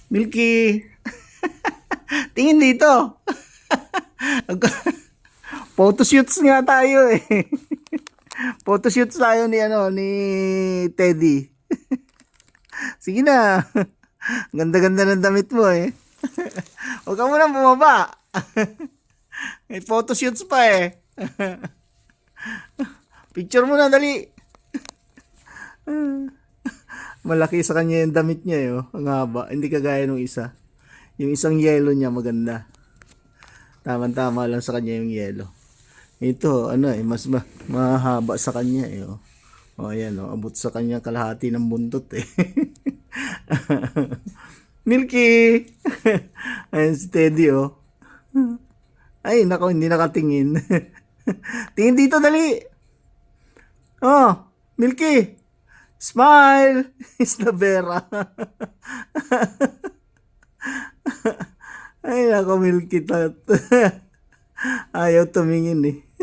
Milky, tingin dito. Photoshoots nga tayo eh. Photoshoots tayo ni ni Teddy. Sige na. Ganda-ganda ng damit mo eh. Huwag ka munang bumaba. May photoshoots pa eh. Picture mo na, dali. Malaki sa kanya yung damit niya eh. Oh. Ang haba. Hindi kagaya nung isa. Yung isang yellow niya maganda. Tama-tama lang sa kanya yung yellow. Ito, mas mahaba sa kanya eh. Oh. O, ayan, oh, abot sa kanya kalahati ng buntot eh. Milky! Ayan si Teddy, oh. Ay, nako, hindi nakatingin. Tingin dito, dali. Oh, Milky! Smile! Isla Vera. Ay, nako, Milky. Ayaw tumingin eh.